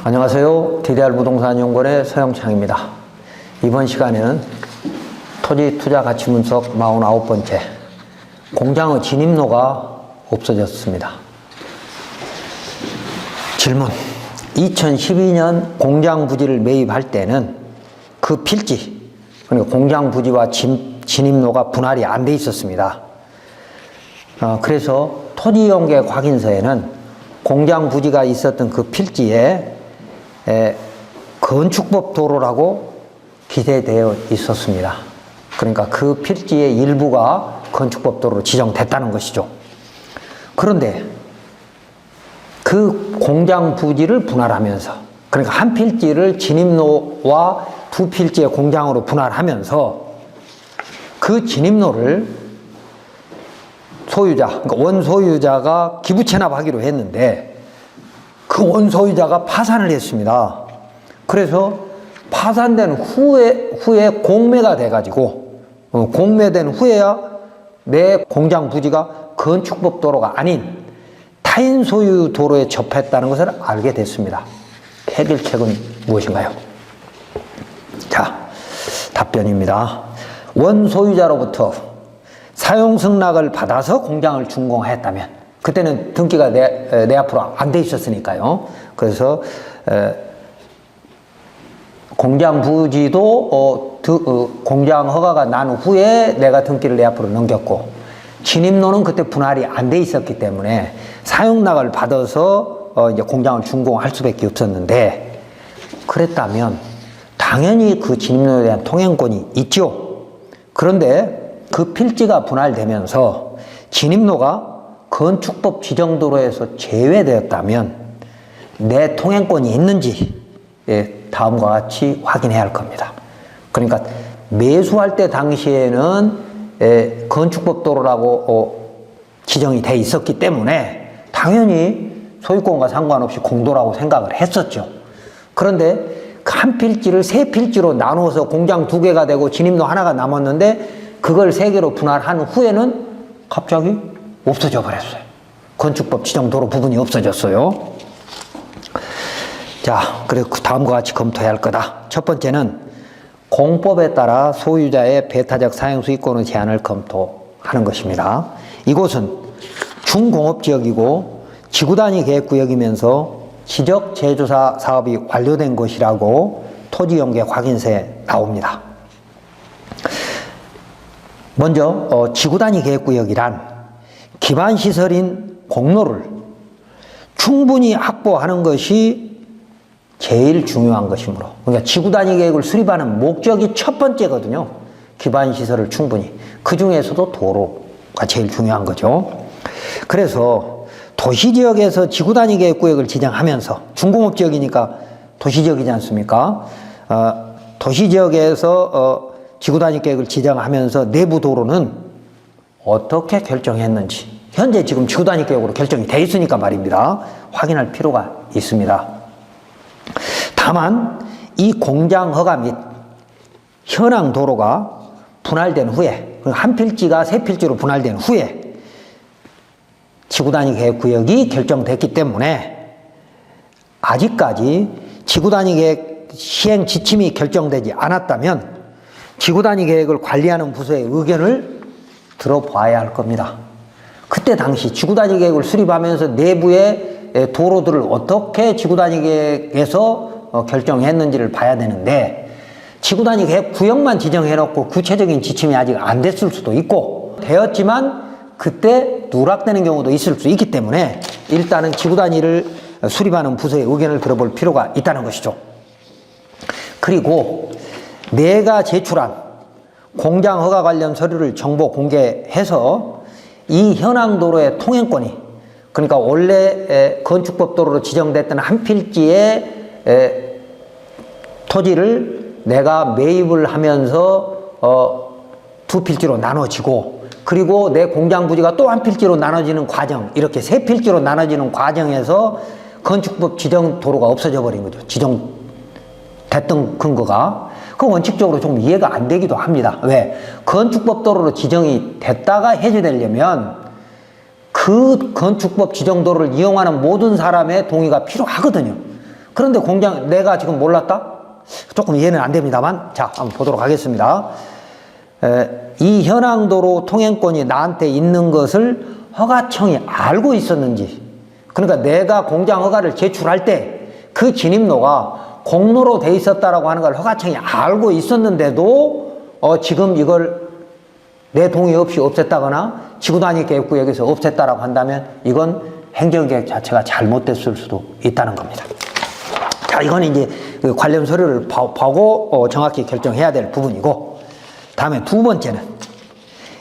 안녕하세요. DDR부동산연구원의 서영창입니다. 이번 시간에는 토지투자가치분석 49번째 공장의 진입로가 없어졌습니다. 질문: 2012년 공장 부지를 매입할 때는 그 필지, 그러니까 공장 부지와 진입로가 분할이 안 돼 있었습니다. 그래서 토지연계 확인서에는 공장 부지가 있었던 그 필지에 건축법 도로라고 기재되어 있었습니다. 그러니까 그 필지의 일부가 건축법 도로로 지정됐다는 것이죠. 그런데 그 공장 부지를 분할하면서, 그러니까 한 필지를 진입로와 두 필지의 공장으로 분할하면서 그 진입로를 소유자, 그러니까 원소유자가 기부 체납하기로 했는데 그 원소유자가 파산을 했습니다. 그래서 파산된 후에 공매가 돼가지고 공매된 후에야 내 공장 부지가 건축법 도로가 아닌 타인 소유 도로에 접했다는 것을 알게 됐습니다. 해결책은 무엇인가요? 자, 답변입니다. 원소유자로부터 사용 승낙을 받아서 공장을 준공했다면, 그때는 등기가 내 앞으로 안 돼 있었으니까요. 그래서 공장 부지도 공장 허가가 난 후에 내가 등기를 내 앞으로 넘겼고, 진입로는 그때 분할이 안 돼 있었기 때문에 사용낙을 받아서 이제 공장을 준공할 수밖에 없었는데, 그랬다면 당연히 그 진입로에 대한 통행권이 있죠. 그런데 그 필지가 분할되면서 진입로가 건축법 지정도로에서 제외되었다면 내 통행권이 있는지 다음과 같이 확인해야 할 겁니다. 그러니까 매수할 때 당시에는 건축법 도로라고 지정이 돼 있었기 때문에 당연히 소유권과 상관없이 공도라고 생각을 했었죠. 그런데 한 필지를 세 필지로 나누어서 공장 두 개가 되고 진입로 하나가 남았는데 그걸 세 개로 분할한 후에는 갑자기 없어져 버렸어요. 건축법 지정도로 부분이 없어졌어요. 자, 그리고 다음과 같이 검토해야 할 거다. 첫 번째는 공법에 따라 소유자의 배타적 사용수익권의 제한을 검토하는 것입니다. 이곳은 중공업지역이고 지구단위 계획구역이면서 지적 제조사 사업이 완료된 것이라고 토지연계 확인서에 나옵니다. 먼저 지구단위 계획구역이란 기반시설인 공로를 충분히 확보하는 것이 제일 중요한 것이므로, 그러니까 지구단위 계획을 수립하는 목적이 첫 번째거든요. 기반시설을 충분히. 그 중에서도 도로가 제일 중요한 거죠. 그래서 도시지역에서 지구단위 계획구역을 지정하면서, 중공업지역이니까 도시지역이지 않습니까? 도시지역에서 지구단위 계획을 지정하면서 내부 도로는 어떻게 결정했는지, 현재 지금 지구단위 계획으로 결정이 돼 있으니까 말입니다. 확인할 필요가 있습니다. 다만 이 공장 허가 및 현황 도로가 분할된 후에, 한 필지가 세 필지로 분할된 후에 지구단위 계획구역이 결정됐기 때문에 아직까지 지구단위 계획 시행 지침이 결정되지 않았다면 지구단위 계획을 관리하는 부서의 의견을 들어봐야 할 겁니다. 그때 당시 지구단위 계획을 수립하면서 내부의 도로들을 어떻게 지구단위 계획에서 결정했는지를 봐야 되는데, 지구단위 계획 구역만 지정해놓고 구체적인 지침이 아직 안 됐을 수도 있고, 되었지만 그때 누락되는 경우도 있을 수 있기 때문에 일단은 지구단위를 수립하는 부서의 의견을 들어볼 필요가 있다는 것이죠. 그리고 내가 제출한 공장 허가 관련 서류를 정보 공개해서 이 현황 도로의 통행권이, 그러니까 원래 건축법 도로로 지정됐던 한 필지의 토지를 내가 매입을 하면서 두 필지로 나눠지고, 그리고 내 공장 부지가 또 한 필지로 나눠지는 과정, 이렇게 세 필지로 나눠지는 과정에서 건축법 지정 도로가 없어져 버린 거죠. 지정됐던 근거가. 그 원칙적으로 좀 이해가 안 되기도 합니다. 왜? 건축법 도로로 지정이 됐다가 해제되려면 그 건축법 지정도를 이용하는 모든 사람의 동의가 필요하거든요. 그런데 공장, 내가 지금 몰랐다? 조금 이해는 안 됩니다만, 자, 한번 보도록 하겠습니다. 이 현황도로 통행권이 나한테 있는 것을 허가청이 알고 있었는지, 그러니까 내가 공장 허가를 제출할 때 그 진입로가 공로로 돼 있었다라고 하는 걸 허가청이 알고 있었는데도 지금 이걸 내 동의 없이 없앴다거나 지구단위 계획구역에서 없앴다라고 한다면 이건 행정계획 자체가 잘못됐을 수도 있다는 겁니다. 자, 이건 이제 그 관련 서류를 보고 정확히 결정해야 될 부분이고, 다음에 두 번째는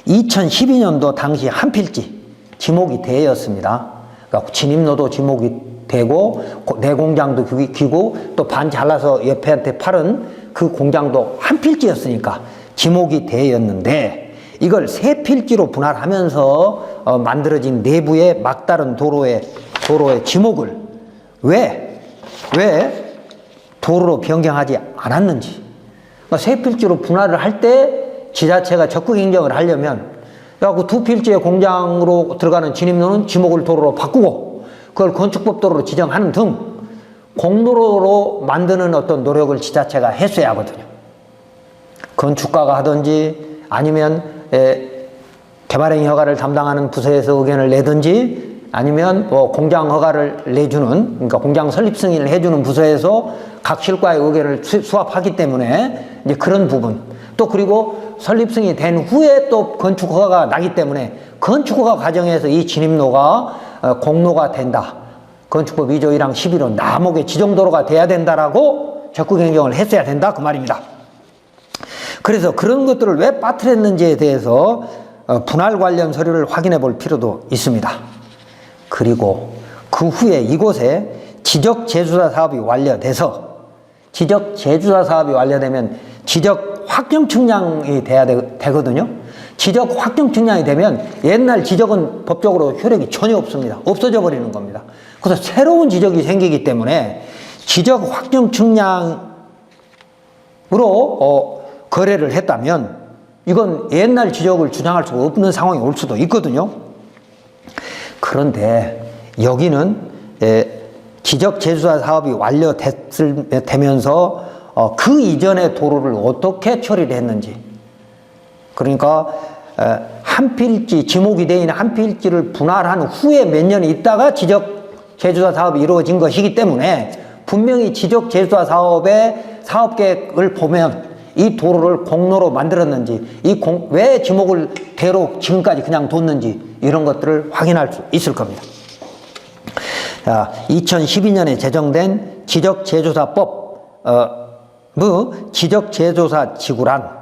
2012년도 당시 한필지 지목이 대였습니다. 그러니까 진입로도 지목이 되고 내 공장도 기고 또 반 잘라서 옆에한테 팔은 그 공장도 한필지였으니까 지목이 대였는데, 이걸 세 필지로 분할하면서 만들어진 내부의 막다른 도로의 지목을 왜 도로로 변경하지 않았는지. 그러니까 세 필지로 분할을 할 때 지자체가 적극 행정을 하려면 그 두 필지의 공장으로 들어가는 진입로는 지목을 도로로 바꾸고 그걸 건축법 도로로 지정하는 등 공로로 만드는 어떤 노력을 지자체가 했어야 하거든요. 건축가가 하든지 아니면 개발행위 허가를 담당하는 부서에서 의견을 내든지 아니면 뭐 공장 허가를 내주는, 그러니까 공장 설립 승인을 해주는 부서에서 각 실과의 의견을 수합하기 때문에 이제 그런 부분, 또 그리고 설립 승인이 된 후에 또 건축 허가가 나기 때문에 건축 허가 과정에서 이 진입로가 공로가 된다, 건축법 2조 1항 11호 남목의 지정도로가 돼야 된다라고 적극 행정을 했어야 된다, 그 말입니다. 그래서 그런 것들을 왜 빠뜨렸는지에 대해서 분할 관련 서류를 확인해 볼 필요도 있습니다. 그리고 그 후에 이곳에 지적 제조사 사업이 완료돼서, 지적 제조사 사업이 완료되면 지적 확정 측량이 돼야 되거든요. 지적 확정 측량이 되면 옛날 지적은 법적으로 효력이 전혀 없습니다. 없어져 버리는 겁니다. 그래서 새로운 지적이 생기기 때문에 지적 확정 측량으로 거래를 했다면 이건 옛날 지적을 주장할 수가 없는 상황이 올 수도 있거든요. 그런데 여기는 지적 제조사 사업이 완료되면서 그 이전의 도로를 어떻게 처리를 했는지, 그러니까 한 필지, 지목이 되어 있는 한 필지를 분할한 후에 몇 년이 있다가 지적 제조사 사업이 이루어진 것이기 때문에 분명히 지적 제조사 사업의 사업계획을 보면 이 도로를 공로로 만들었는지, 왜 지목을 대로 지금까지 그냥 뒀는지 이런 것들을 확인할 수 있을 겁니다. 자, 2012년에 제정된 지적제조사법, 지적제조사 지구란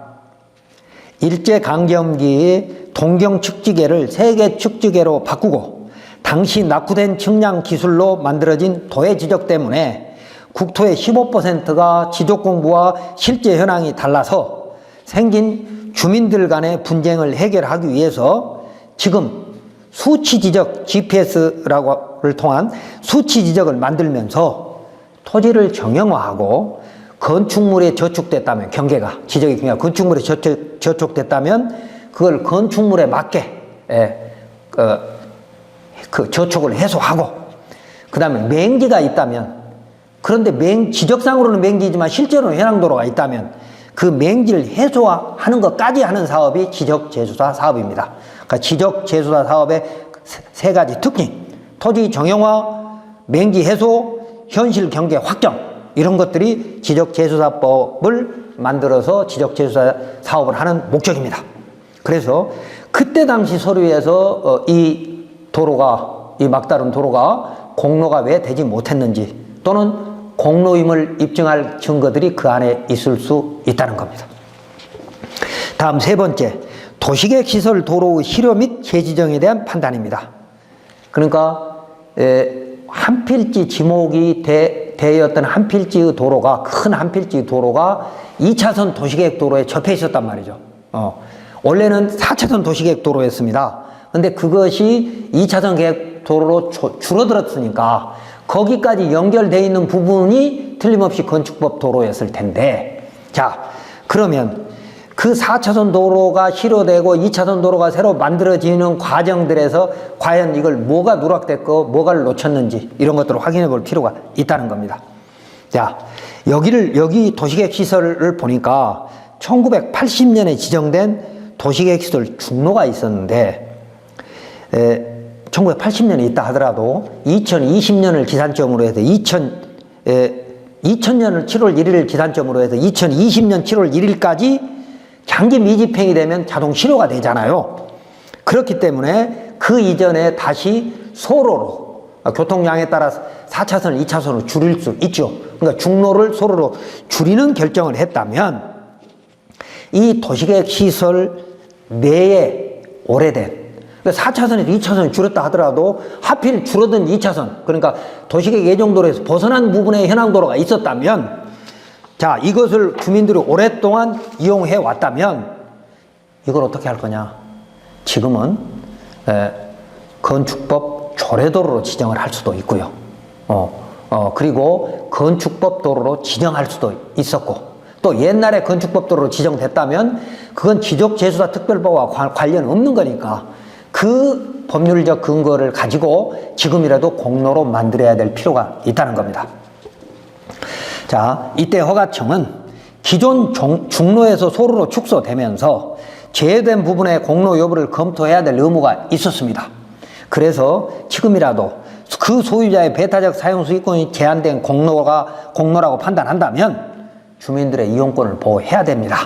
일제강점기의 동경축지계를 세계축지계로 바꾸고 당시 낙후된 측량 기술로 만들어진 도의 지적 때문에 국토의 15%가 지적공부와 실제 현황이 달라서 생긴 주민들 간의 분쟁을 해결하기 위해서 지금 수치지적 GPS를 통한 수치지적을 만들면서 토지를 정형화하고 건축물에 저축됐다면, 경계가, 지적의 경계가 건축물에 저축됐다면 그걸 건축물에 맞게 그 저축을 해소하고, 그 다음에 맹지가 있다면, 그런데 지적상으로는 맹지지만 실제로는 현황도로가 있다면 그 맹지를 해소하는 것까지 하는 사업이 지적제조사 사업입니다. 그러니까 지적제조사 사업의 세 가지 특징, 토지 정형화, 맹지 해소, 현실 경계 확정, 이런 것들이 지적제조사법을 만들어서 지적제조사 사업을 하는 목적입니다. 그래서 그때 당시 서류에서 이 막다른 도로가 공로가 왜 되지 못했는지, 또는 공로임을 입증할 증거들이 그 안에 있을 수 있다는 겁니다. 다음 세 번째, 도시계획 시설 도로의 실효 및 재지정에 대한 판단입니다. 그러니까 한 필지 지목이 되었던 한 필지의 도로가, 큰 한 필지의 도로가 2차선 도시계획 도로에 접해 있었단 말이죠. 원래는 4차선 도시계획 도로였습니다. 근데 그것이 2차선 계획 도로로 줄어들었으니까 거기까지 연결되어 있는 부분이 틀림없이 건축법 도로였을 텐데, 자, 그러면 그 4차선 도로가 실효되고 2차선 도로가 새로 만들어지는 과정들에서 과연 이걸 뭐가 누락됐고 뭐가 놓쳤는지 이런 것들을 확인해 볼 필요가 있다는 겁니다. 자, 여기 도시계획 시설을 보니까 1980년에 지정된 도시계획 시설 중로가 있었는데, 1980년에 있다 하더라도 2020년을 기산점으로 해서 2000년을 7월 1일을 기산점으로 해서 2020년 7월 1일까지 장기 미집행이 되면 자동 실효가 되잖아요. 그렇기 때문에 그 이전에 다시 소로로 교통량에 따라서 4차선을 2차선으로 줄일 수 있죠. 그러니까 중로를 소로로 줄이는 결정을 했다면 이 도시계획 시설 내에 오래된 4차선에서 2차선이 줄였다 하더라도 하필 줄어든 2차선, 그러니까 도시계획 예정도로에서 벗어난 부분에 현황도로가 있었다면, 자, 이것을 주민들이 오랫동안 이용해 왔다면 이걸 어떻게 할 거냐? 지금은 건축법 조례도로로 지정을 할 수도 있고요. 그리고 건축법 도로로 지정할 수도 있었고, 또 옛날에 건축법 도로로 지정됐다면 그건 지적재수사 특별법과 관련 없는 거니까 그 법률적 근거를 가지고 지금이라도 공로로 만들어야 될 필요가 있다는 겁니다. 자, 이때 허가청은 기존 중로에서 소로로 축소되면서 제외된 부분의 공로 여부를 검토해야 될 의무가 있었습니다. 그래서 지금이라도 그 소유자의 배타적 사용 수익권이 제한된 공로라고 판단한다면 주민들의 이용권을 보호해야 됩니다.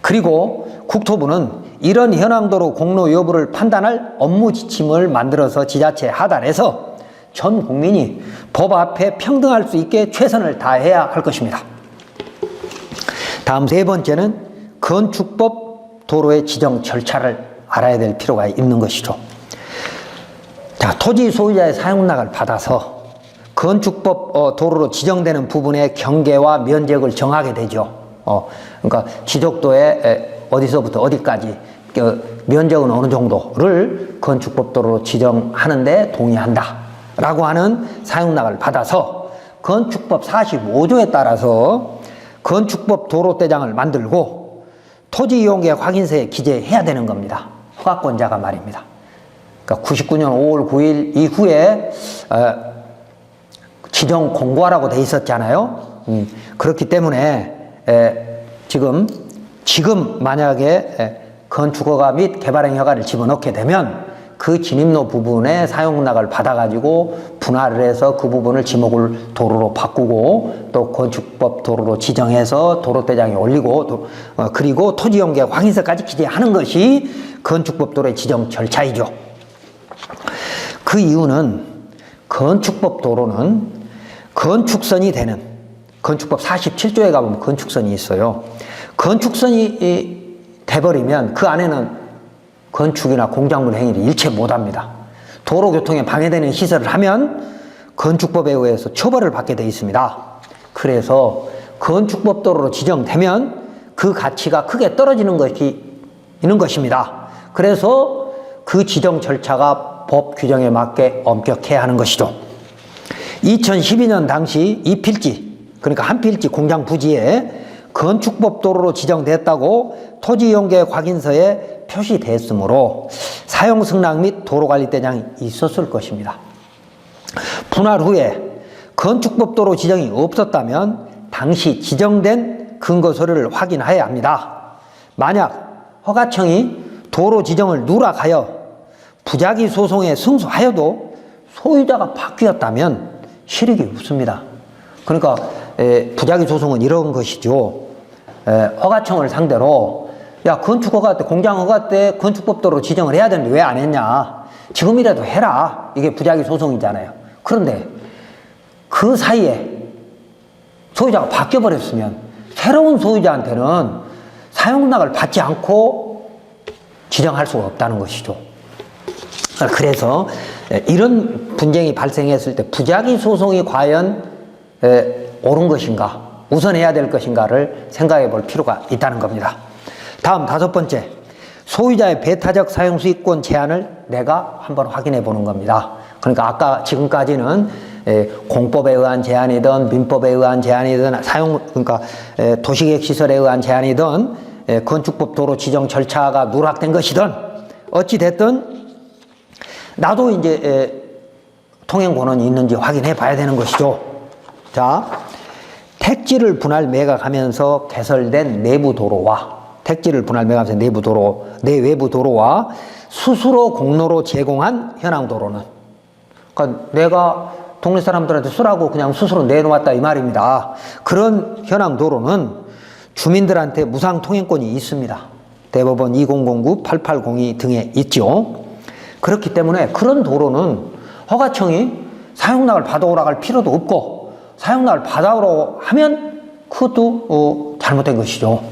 그리고 국토부는 이런 현황도로 공로 여부를 판단할 업무 지침을 만들어서 지자체에 하달해서 전 국민이 법 앞에 평등할 수 있게 최선을 다해야 할 것입니다. 다음 세 번째는 건축법 도로의 지정 절차를 알아야 될 필요가 있는 것이죠. 자, 토지 소유자의 사용락을 받아서 건축법 도로로 지정되는 부분의 경계와 면적을 정하게 되죠. 그러니까 지적도에 어디서부터 어디까지 면적은 어느 정도를 건축법 도로로 지정하는데 동의한다 라고 하는 사용락을 받아서 건축법 45조에 따라서 건축법 도로대장을 만들고 토지이용계획 확인서에 기재해야 되는 겁니다. 허가권자가 말입니다. 그러니까 99년 5월 9일 이후에 지정 공고하라고 돼 있었잖아요. 그렇기 때문에 지금 만약에 건축허가 및 개발행 허가를 집어넣게 되면 그 진입로 부분에 사용락을 받아가지고 분할을 해서 그 부분을 지목을 도로로 바꾸고 또 건축법 도로로 지정해서 도로대장에 올리고 그리고 토지이용계획 확인서까지 기재하는 것이 건축법 도로의 지정 절차이죠. 그 이유는 건축법 도로는 건축선이 되는 건축법 47조에 가보면 건축선이 있어요. 건축선이 돼버리면 그 안에는 건축이나 공작물 행위를 일체 못합니다. 도로교통에 방해되는 시설을 하면 건축법에 의해서 처벌을 받게 되어 있습니다. 그래서 건축법 도로로 지정되면 그 가치가 크게 떨어지는 것이 있는 것입니다. 그래서 그 지정 절차가 법 규정에 맞게 엄격해야 하는 것이죠. 2012년 당시 이 필지, 그러니까 한 필지 공장 부지에 건축법 도로로 지정됐다고 토지이용계획 확인서에 표시됐으므로 사용승낙 및 도로관리대장이 있었을 것입니다. 분할 후에 건축법 도로 지정이 없었다면 당시 지정된 근거서류를 확인해야 합니다. 만약 허가청이 도로 지정을 누락하여 부작위 소송에 승소하여도 소유자가 바뀌었다면 실익이 없습니다. 그러니까 부작위 소송은 이런 것이죠. 허가청을 상대로 야, 건축허가 때, 공장허가 때 건축법도로 지정을 해야 되는데 왜 안 했냐? 지금이라도 해라. 이게 부작위 소송이잖아요. 그런데 그 사이에 소유자가 바뀌어버렸으면 새로운 소유자한테는 사용락을 받지 않고 지정할 수가 없다는 것이죠. 그래서 이런 분쟁이 발생했을 때 부작위 소송이 과연 옳은 것인가, 우선해야 될 것인가를 생각해 볼 필요가 있다는 겁니다. 다음 다섯 번째, 소유자의 배타적 사용 수익권 제한을 내가 한번 확인해 보는 겁니다. 그러니까 아까 지금까지는 공법에 의한 제한이든 민법에 의한 제한이든 그러니까 도시계획 시설에 의한 제한이든 건축법 도로 지정 절차가 누락된 것이든 어찌 됐든 나도 이제 통행 권한이 있는지 확인해 봐야 되는 것이죠. 자, 택지를 분할 매각하면서 개설된 내부 도로와 택지를 분할 매각하면서 내부 도로, 내외부 도로와 스스로 공로로 제공한 현황 도로는, 그러니까 내가 동네 사람들한테 쓰라고 그냥 스스로 내놓았다 이 말입니다. 그런 현황 도로는 주민들한테 무상 통행권이 있습니다. 대법원 2009-8802 등에 있죠. 그렇기 때문에 그런 도로는 허가청이 사용락을 받아오라 할 필요도 없고, 사용락을 받아오라고 하면 그것도 잘못된 것이죠.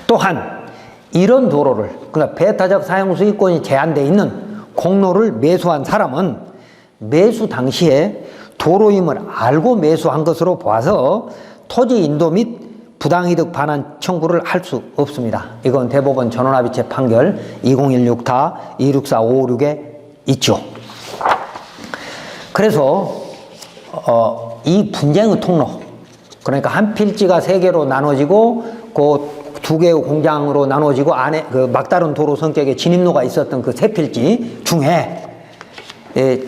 또한 이런 도로를, 그러니까 배타적 사용 수익권이 제한되어 있는 공로를 매수한 사람은 매수 당시에 도로임을 알고 매수한 것으로 보아서 토지 인도 및 부당이득 반환 청구를 할 수 없습니다. 이건 대법원 전원합의체 판결 2016-264556에 있죠. 그래서 이 분쟁의 통로, 그러니까 한 필지가 3개로 나눠지고 그 2개의 공장으로 나눠지고 안에 그 막다른 도로 성격의 진입로가 있었던 그 3필지 중에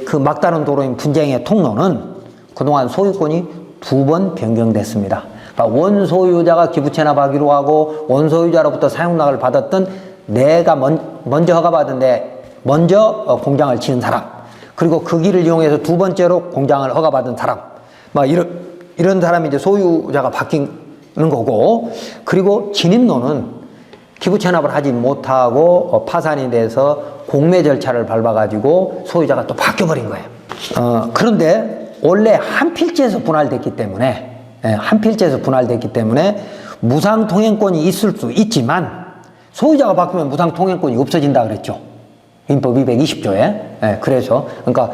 그 막다른 도로인 분쟁의 통로는 그동안 소유권이 2번 변경됐습니다. 그러니까 원소유자가 기부 체납하기로 하고 원소유자로부터 사용락을 받았던 내가 먼저 허가받은데 먼저 공장을 지은 사람, 그리고 그 길을 이용해서 2번째로 공장을 허가받은 사람, 막 이런 사람이 이제 소유자가 바뀌는 거고, 그리고 진입로는 기부 체납을 하지 못하고 파산이 돼서 공매 절차를 밟아가지고 소유자가 또 바뀌어버린 거예요. 그런데 원래 한 필지에서 분할됐기 때문에 무상 통행권이 있을 수 있지만 소유자가 바뀌면 무상 통행권이 없어진다 그랬죠. 민법 220조에. 그래서 그러니까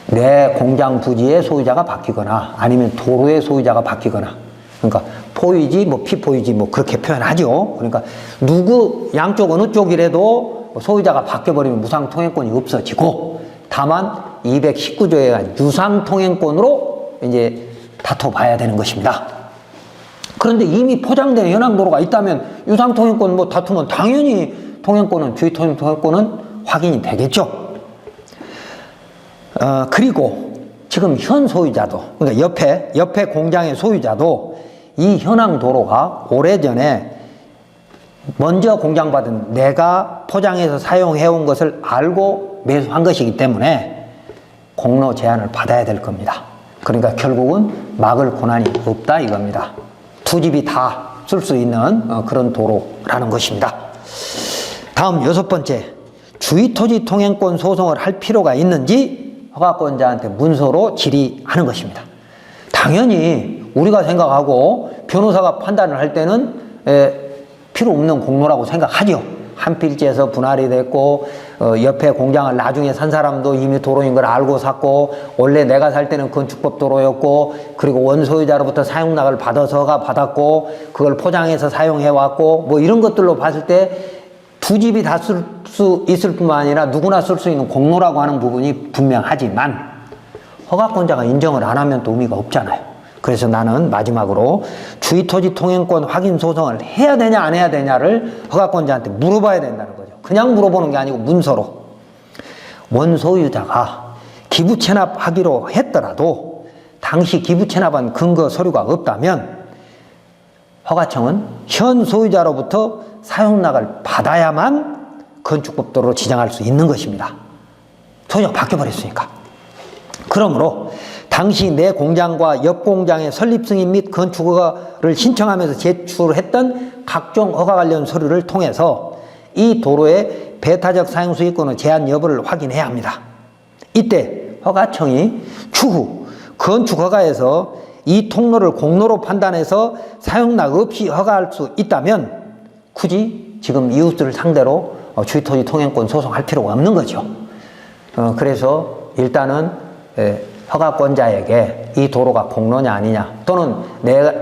내 공장 부지의 소유자가 바뀌거나 아니면 도로의 소유자가 바뀌거나, 그러니까 포유지 뭐 피포유지 뭐 그렇게 표현하죠. 그러니까 누구 양쪽 어느 쪽이라도 소유자가 바뀌어버리면 무상 통행권이 없어지고, 다만 219조에 의한 유상 통행권으로 이제 다퉈봐야 되는 것입니다. 그런데 이미 포장된 현황 도로가 있다면 유상 통행권 뭐 다투면 당연히 통행권은, 주의 통행권은 확인이 되겠죠. 그리고 지금 현 소유자도, 그러니까 옆에 공장의 소유자도 이 현황 도로가 오래전에 먼저 공장받은 내가 포장해서 사용해온 것을 알고 매수한 것이기 때문에 공로 제한을 받아야 될 겁니다. 그러니까 결국은 막을 권한이 없다 이겁니다. 두 집이 다 쓸 수 있는 그런 도로라는 것입니다. 다음 6번째, 주의토지 통행권 소송을 할 필요가 있는지 허가권자한테 문서로 질의하는 것입니다. 당연히 우리가 생각하고 변호사가 판단을 할 때는 필요 없는 공로라고 생각하죠. 한 필지에서 분할이 됐고 옆에 공장을 나중에 산 사람도 이미 도로인 걸 알고 샀고, 원래 내가 살 때는 건축법 도로였고, 그리고 원소유자로부터 사용락을 받아서가 받았고 그걸 포장해서 사용해왔고, 뭐 이런 것들로 봤을 때 두 집이 다 쓸 수 있을 뿐만 아니라 누구나 쓸 수 있는 공로라고 하는 부분이 분명하지만 허가권자가 인정을 안 하면 또 의미가 없잖아요. 그래서 나는 마지막으로 주의토지 통행권 확인 소송을 해야 되냐 안 해야 되냐를 허가권자한테 물어봐야 된다는 거죠. 그냥 물어보는 게 아니고 문서로. 원소유자가 기부 체납하기로 했더라도 당시 기부 체납한 근거 서류가 없다면 허가청은 현 소유자로부터 사용락을 받아야만 건축법도로 지정할 수 있는 것입니다. 소유자가 바뀌어버렸으니까. 그러므로 당시 내 공장과 옆 공장의 설립 승인 및 건축 허가를 신청하면서 제출했던 각종 허가 관련 서류를 통해서 이 도로의 배타적 사용 수익권의 제한 여부를 확인해야 합니다. 이때 허가청이 추후 건축 허가에서 이 통로를 공로로 판단해서 사용락 없이 허가할 수 있다면 굳이 지금 이웃들을 상대로 주의토지 통행권 소송할 필요가 없는 거죠. 그래서 일단은 허가권자에게 이 도로가 공로냐 아니냐, 또는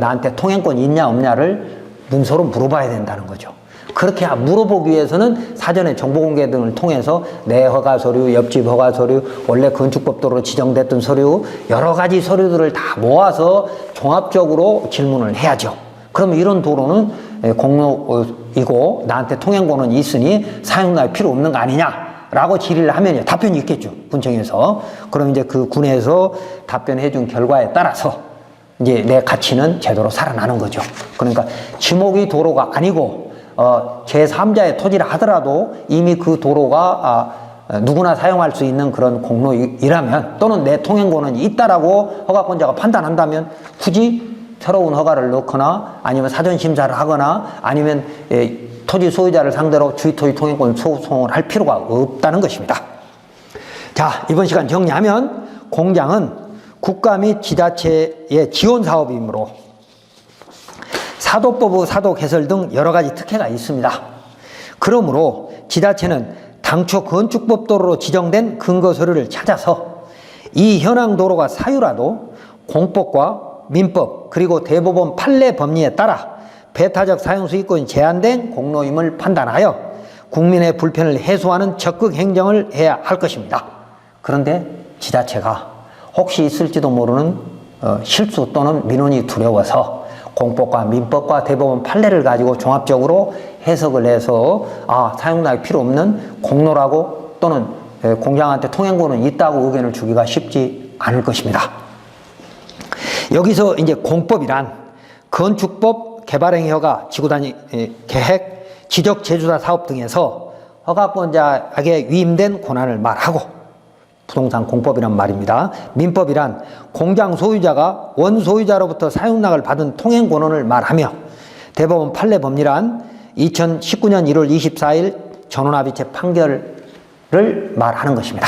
나한테 통행권이 있냐 없냐를 문서로 물어봐야 된다는 거죠. 그렇게 물어보기 위해서는 사전에 정보공개 등을 통해서 내 허가 서류, 옆집 허가 서류, 원래 건축법도로 지정됐던 서류, 여러 가지 서류들을 다 모아서 종합적으로 질문을 해야죠. 그럼 이런 도로는 공로이고 나한테 통행권은 있으니 사용락이 필요 없는 거 아니냐라고 질의를 하면 답변이 있겠죠, 군청에서. 그럼 이제 그 군에서 답변해 준 결과에 따라서 이제 내 가치는 제대로 살아나는 거죠. 그러니까 지목이 도로가 아니고 제3자의 토지를 하더라도 이미 그 도로가 누구나 사용할 수 있는 그런 공로이라면 또는 내 통행권은 있다라고 허가권자가 판단한다면 굳이 새로운 허가를 넣거나 아니면 사전심사를 하거나 아니면 토지 소유자를 상대로 주의토지 통행권 소송을 할 필요가 없다는 것입니다. 자, 이번 시간 정리하면 공장은 국가 및 지자체의 지원 사업이므로 사도법의 사도 개설 등 여러 가지 특혜가 있습니다. 그러므로 지자체는 당초 건축법 도로로 지정된 근거 서류를 찾아서 이 현황 도로가 사유라도 공법과 민법 그리고 대법원 판례 법리에 따라 배타적 사용 수익권이 제한된 공로임을 판단하여 국민의 불편을 해소하는 적극 행정을 해야 할 것입니다. 그런데 지자체가 혹시 있을지도 모르는 실수 또는 민원이 두려워서 공법과 민법과 대법원 판례를 가지고 종합적으로 해석을 해서 사용락이 필요 없는 공로라고 또는 공장한테 통행권은 있다고 의견을 주기가 쉽지 않을 것입니다. 여기서 이제 공법이란 건축법, 개발행위허가, 지구단위 계획, 지적재주사 사업 등에서 허가권자에게 위임된 권한을 말하고 부동산 공법이란 말입니다. 민법이란 공장 소유자가 원소유자로부터 사용락을 받은 통행권원을 말하며 대법원 판례 법리란 2019년 1월 24일 전원합의체 판결을 말하는 것입니다.